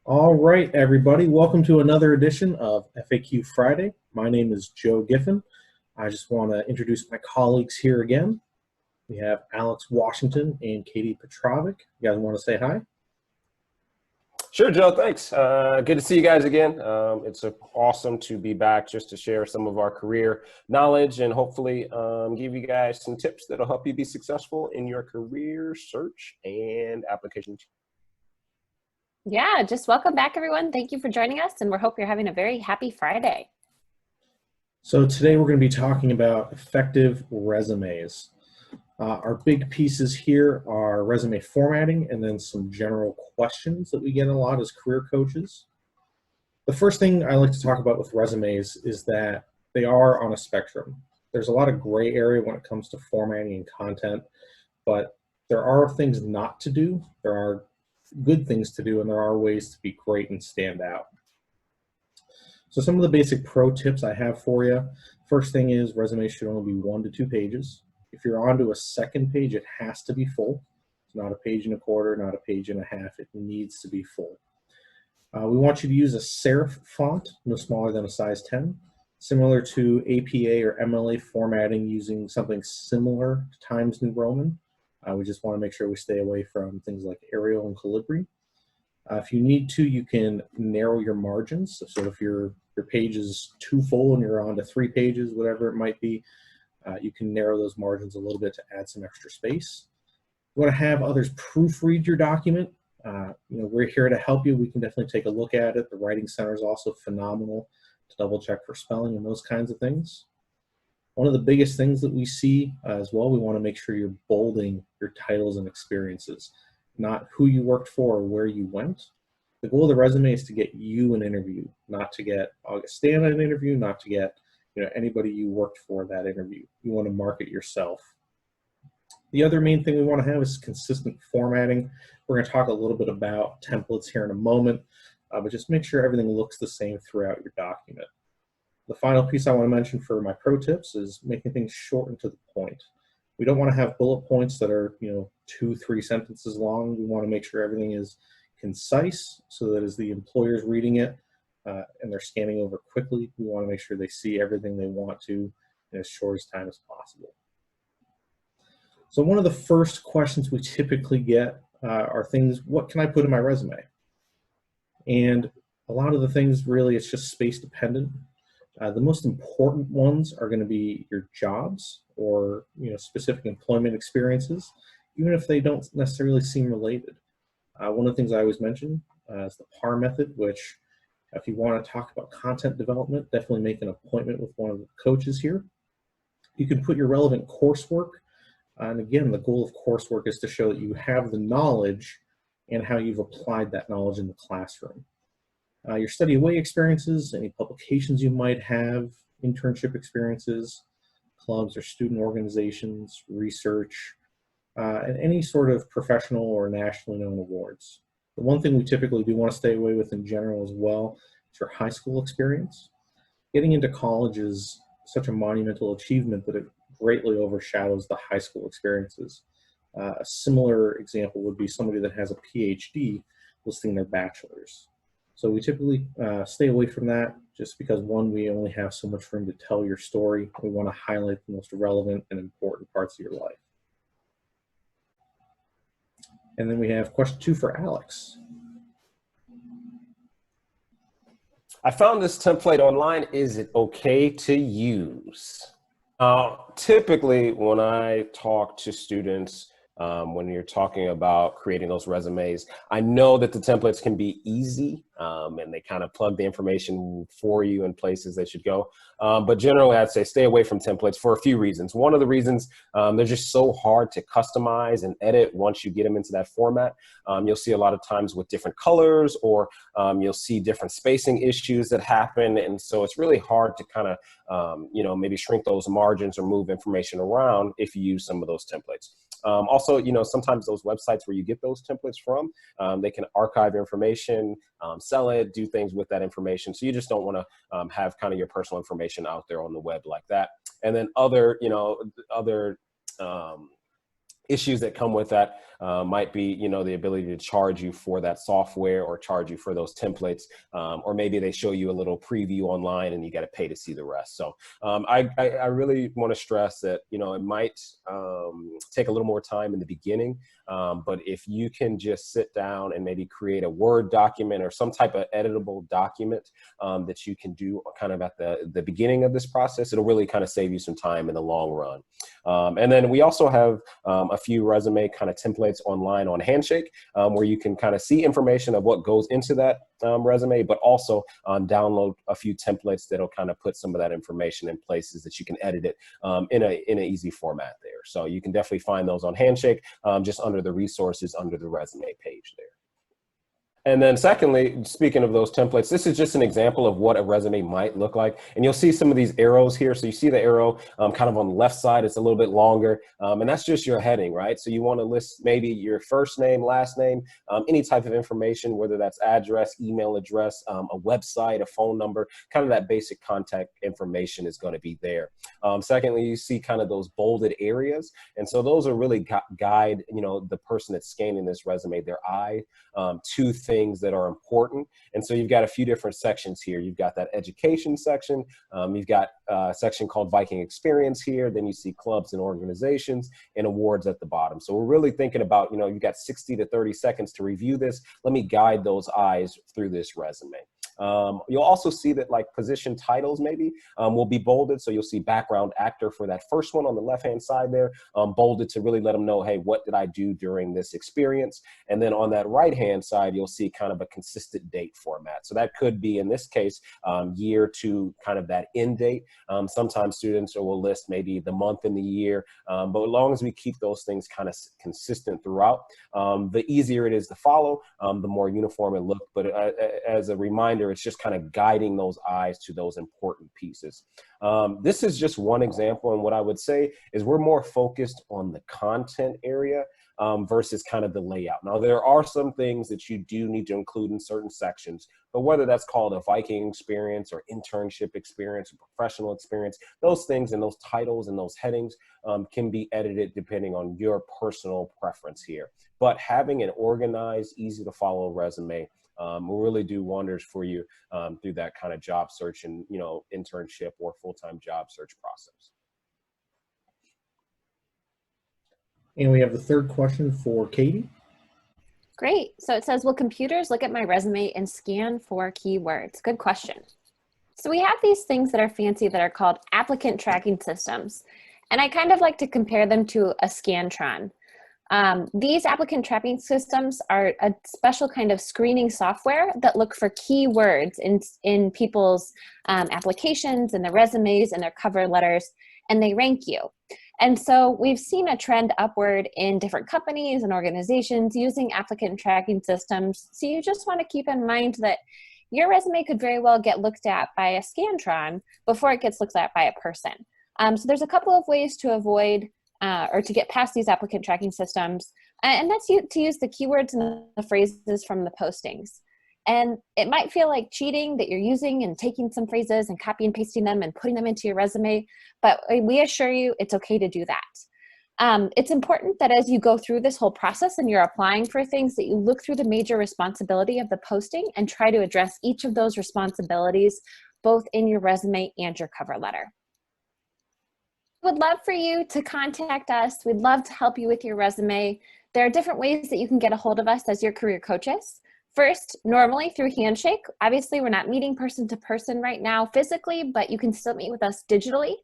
All right, everybody, welcome to another edition of FAQ Friday. My name is Joe Giffen. I just want to introduce my colleagues here again. We have Alex Washington and Katie Petrovic. You guys want to say hi? Sure, Joe, thanks. Good to see you guys again. It's awesome to be back just to share some of our career knowledge and hopefully give you guys some tips that'll help you be successful in your career search and application. Yeah, just welcome back, everyone. Thank you for joining us, and we hope you're having a very happy Friday. So today we're going to be talking about effective resumes. Our big pieces here are resume formatting and then some general questions that we get a lot as career coaches. The first thing I like to talk about with resumes is that they are on a spectrum. There's a lot of gray area when it comes to formatting and content, but there are things not to do, there are good things to do, and there are ways to be great and stand out. So some of the basic pro tips I have for you. First thing is resume should only be 1 to 2 pages. If you're onto a second page, it has to be full. It's not a page and a quarter, not a page and a half. It needs to be full. We want you to use a serif font, no smaller than a size 10, similar to APA or MLA formatting using something similar to Times New Roman. We just want to make sure we stay away from things like Arial and Calibri. If you need to, you can narrow your margins. So if your page is too full and you're on to 3 pages, whatever it might be, you can narrow those margins a little bit to add some extra space. You want to have others proofread your document. We're here to help you. We can definitely take a look at it. The Writing Center is also phenomenal to double check for spelling and those kinds of things. One of the biggest things that we see as well, we want to make sure you're bolding your titles and experiences, not who you worked for or where you went. The goal of the resume is to get you an interview, not to get Augustana an interview, not to get anybody you worked for that interview. You want to market yourself. The other main thing we want to have is consistent formatting. We're going to talk a little bit about templates here in a moment, but just make sure everything looks the same throughout your document. The final piece I want to mention for my pro tips is making things short and to the point. We don't want to have bullet points that are 2-3 sentences long. We want to make sure everything is concise so that as the employer's reading it and they're scanning over quickly, we want to make sure they see everything they want to in as short as time as possible. So one of the first questions we typically get are things, what can I put in my resume? And a lot of the things really, it's just space dependent. The most important ones are going to be your jobs or specific employment experiences, even if they don't necessarily seem related. One of the things I always mention is the PAR method, which if you want to talk about content development, definitely make an appointment with one of the coaches here. You can put your relevant coursework, and again, the goal of coursework is to show that you have the knowledge and how you've applied that knowledge in the classroom. Your study away experiences, any publications you might have, internship experiences, clubs or student organizations, research, and any sort of professional or nationally known awards. The one thing we typically do want to stay away with in general as well is your high school experience. Getting into college is such a monumental achievement that it greatly overshadows the high school experiences. A similar example would be somebody that has a PhD listing their bachelor's. So we typically stay away from that just because, one, we only have so much room to tell your story. We want to highlight the most relevant and important parts of your life. And then we have question 2 for Alex. I found this template online. Is it okay to use? Typically, when I talk to students, when you're talking about creating those resumes, I know that the templates can be easy and they kind of plug the information for you in places they should go. But generally, I'd say stay away from templates for a few reasons. One of the reasons, they're just so hard to customize and edit once you get them into that format. You'll see a lot of times with different colors, or you'll see different spacing issues that happen. And so it's really hard to kind of, maybe shrink those margins or move information around if you use some of those templates. Also, sometimes those websites where you get those templates from, they can archive information, sell it, do things with that information. So you just don't want to have kind of your personal information out there on the web like that. And then other issues that come with that. might be, you know, the ability to charge you for that software or charge you for those templates, or maybe they show you a little preview online and you got to pay to see the rest. So I really want to stress that, you know, it might take a little more time in the beginning, but if you can just sit down and maybe create a Word document or some type of editable document that you can do kind of at the beginning of this process, it'll really kind of save you some time in the long run. And then we also have a few resume kind of templates online on Handshake, where you can kind of see information of what goes into that resume, but also download a few templates that'll kind of put some of that information in places that you can edit it in an easy format there. So you can definitely find those on Handshake, just under the resources under the resume page there. And then secondly, speaking of those templates, this is just an example of what a resume might look like. And you'll see some of these arrows here. So you see the arrow kind of on the left side, it's a little bit longer. And that's just your heading, right? So you want to list maybe your first name, last name, any type of information, whether that's address, email address, a website, a phone number, kind of that basic contact information is going to be there. Secondly, you see kind of those bolded areas. And so those are really guide, you know, the person that's scanning this resume, their eye to things that are important. And so you've got a few different sections here. You've got that education section. You've got a section called Viking Experience here. Then you see clubs and organizations and awards at the bottom. So we're really thinking about, you know, you've got 60 to 30 seconds to review this. Let me guide those eyes through this resume. You'll also see that like position titles maybe will be bolded. So you'll see background actor for that first one on the left-hand side there, bolded to really let them know, hey, what did I do during this experience? And then on that right-hand side, you'll see kind of a consistent date format. So that could be, in this case, year to kind of that end date. Sometimes students will list maybe the month and the year, but as long as we keep those things kind of consistent throughout, the easier it is to follow, the more uniform it looks. But as a reminder, it's just kind of guiding those eyes to those important pieces. This is just one example, and what I would say is we're more focused on the content area versus kind of the layout. Now, there are some things that you do need to include in certain sections, but whether that's called a Viking experience or internship experience or professional experience, those things and those titles and those headings can be edited depending on your personal preference here. But having an organized, easy to follow resume will really do wonders for you through that kind of job search and, you know, internship or full-time job search process. And we have the third question for Katie. Great. So it says, will computers look at my resume and scan for keywords? Good question. So we have these things that are fancy that are called applicant tracking systems. And I kind of like to compare them to a Scantron. These applicant tracking systems are a special kind of screening software that look for keywords in people's applications and their resumes and their cover letters, and they rank you. And so we've seen a trend upward in different companies and organizations using applicant tracking systems. So you just want to keep in mind that your resume could very well get looked at by a Scantron before it gets looked at by a person. So there's a couple of ways to avoid or to get past these applicant tracking systems. And that's to use the keywords and the phrases from the postings. And it might feel like cheating that you're using and taking some phrases and copy and pasting them and putting them into your resume, but we assure you it's okay to do that. It's important that as you go through this whole process and you're applying for things, that you look through the major responsibility of the posting and try to address each of those responsibilities, both in your resume and your cover letter. Would love for you to contact us. We'd love to help you with your resume. There are different ways that you can get a hold of us as your career coaches. First, normally through Handshake. Obviously, we're not meeting person to person right now physically, but you can still meet with us digitally.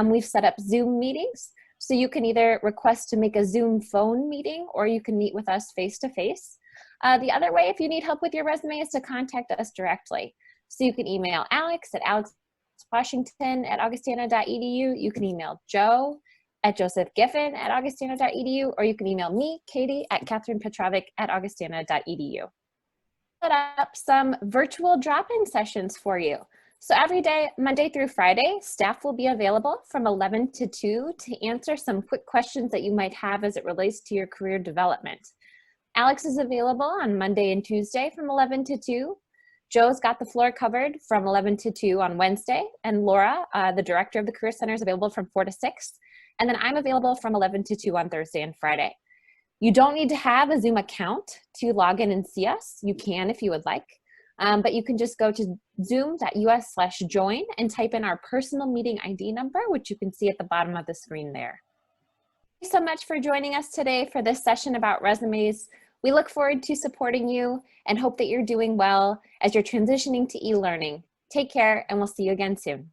We've set up Zoom meetings, so you can either request to make a Zoom phone meeting or you can meet with us face-to-face. The other way, if you need help with your resume, is to contact us directly. So you can email Alex at alexwashington@augustana.edu. You can email Joe at josephgiffen@augustana.edu, or you can email me, Katie, at katherinepetrovic@augustana.edu. Set up some virtual drop-in sessions for you. So every day, Monday through Friday, staff will be available from 11 to 2 to answer some quick questions that you might have as it relates to your career development. Alex is available on Monday and Tuesday from 11 to 2. Joe's got the floor covered from 11 to 2 on Wednesday, and Laura, the director of the Career Center, is available from 4 to 6. And then I'm available from 11 to 2 on Thursday and Friday. You don't need to have a Zoom account to log in and see us. You can if you would like, but you can just go to zoom.us/join and type in our personal meeting ID number, which you can see at the bottom of the screen there. Thank you so much for joining us today for this session about resumes. We look forward to supporting you and hope that you're doing well as you're transitioning to e-learning. Take care, and we'll see you again soon.